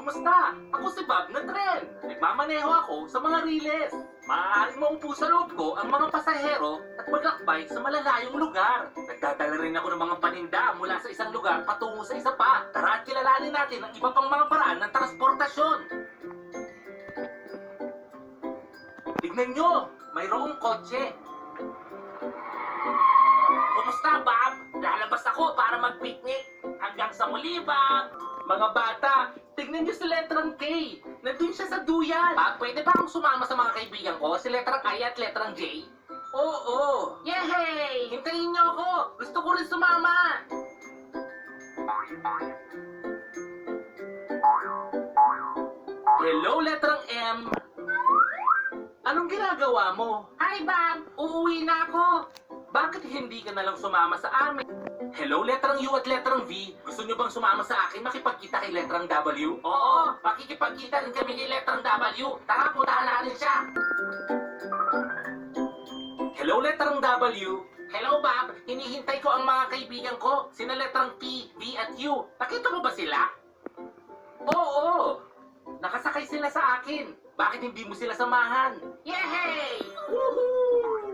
Kumusta? Ako si Bob na tren. Nagmamaneho ako sa mga riles. Maaaring maupo sa loob ko ang mga pasahero at maglakbay sa malalayong lugar. Nagdadala rin ako ng mga paninda mula sa isang lugar patungo sa isa pa. Tara at kilalanin natin ang iba pang mga paraan ng transportasyon. Tignan nyo, mayroong kotse. Kumusta, Bob? Lalabas ako para mag-picnic. Hanggang sa muli, Bob. Mga bata, tignan nyo si letrang K. Nandun siya sa duyan. Bob, pwede ba akong sumama sa mga kaibigan ko, si letrang I at letrang J? Oo. Yehey! Hintayin nyo ako. Gusto ko rin sumama. Hello, letrang M. Anong ginagawa mo? Hi, Bob! Uuwi na ako! Bakit hindi ka nalang sumama sa amin? Hello, letrang U at letrang V. Gusto nyo bang sumama sa akin makipagkita kay letrang W? Oo, makikipagkita rin kami kay letrang W. Tara, puntahan natin siya. Hello, letrang W. Hello, Bob. Hinihintay ko ang mga kaibigan ko. Sina letrang P, V at U. Nakita mo ba sila? Oo! Nakasakay sila sa akin. Bakit hindi mo sila samahan? Yehey! Woohoo!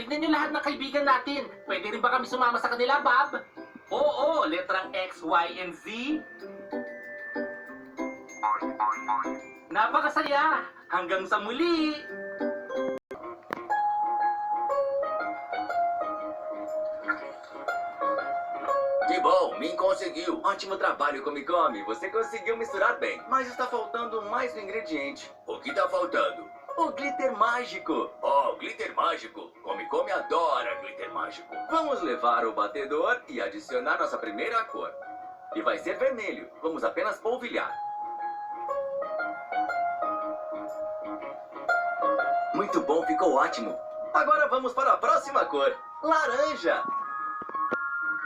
Tignan nyo lahat ng kaibigan natin. Pwede rin ba kami sumama sa kanila, Bob? Oo, letrang X, Y, and Z. Napakasaya! Hanggang sa muli! Que bom, me conseguiu. Ótimo trabalho, Come. Você conseguiu misturar bem, mas está faltando mais um ingrediente. O que está faltando? O glitter mágico. Oh, glitter mágico. Come adora glitter mágico. Vamos levar o batedor e adicionar nossa primeira cor. E vai ser vermelho. Vamos apenas polvilhar. Muito bom, ficou ótimo. Agora vamos para a próxima cor. Laranja.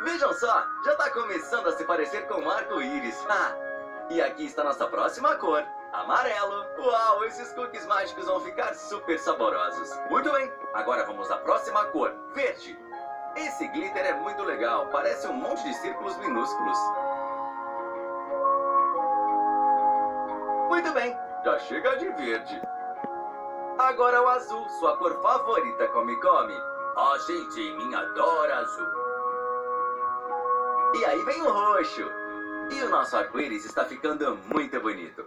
Vejam só, já está começando a se parecer com um arco-íris. Ah, e aqui está nossa próxima cor, amarelo. Uau, esses cookies mágicos vão ficar super saborosos. Muito bem, agora vamos à próxima cor, verde. Esse glitter é muito legal, parece um monte de círculos minúsculos. Muito bem, já chega de verde. Agora o azul, sua cor favorita, Come. A gente em mim adora azul. E aí vem o roxo. E o nosso arco-íris está ficando muito bonito.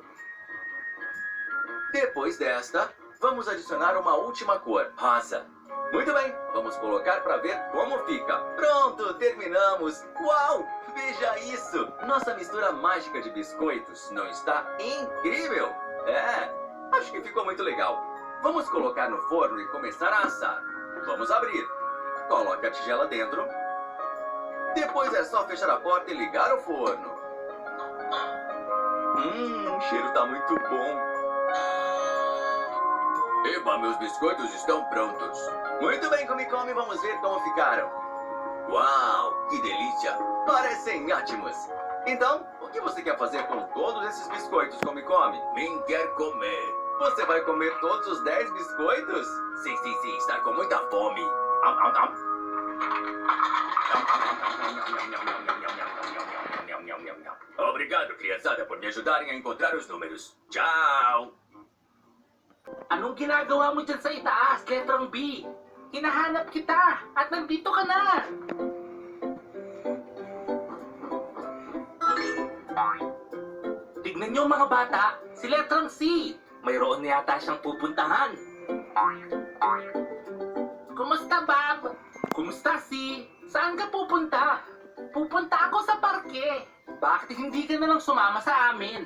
Depois desta, vamos adicionar uma última cor, rosa. Muito bem, vamos colocar para ver como fica. Pronto, terminamos. Uau, veja isso. Nossa mistura mágica de biscoitos não está incrível? É, acho que ficou muito legal. Vamos colocar no forno e começar a assar. Vamos abrir. Coloque a tigela dentro. Depois é só fechar a porta e ligar o forno. O cheiro tá muito bom. Eba, meus biscoitos estão prontos. Muito bem, Come, vamos ver como ficaram. Uau, que delícia. Parecem ótimos. Então, o que você quer fazer com todos esses biscoitos, Come? Quem quer comer? Você vai comer todos os 10 biscoitos? Sim, está com muita fome. Obrigado, criançada, por me ajudarem a encontrar os números. Tchau! Anong ginagawa mo dyan sa itaas, letrang B? Hinahanap kita at nandito ka na! Tignan nyo mga bata, si letrang C. Mayroon na yata siyang pupuntahan. Kumusta, Bob? Kumusta, C? Saan ka pupunta? Pupunta ako sa parke. Bakit hindi ka nalang sumama sa amin?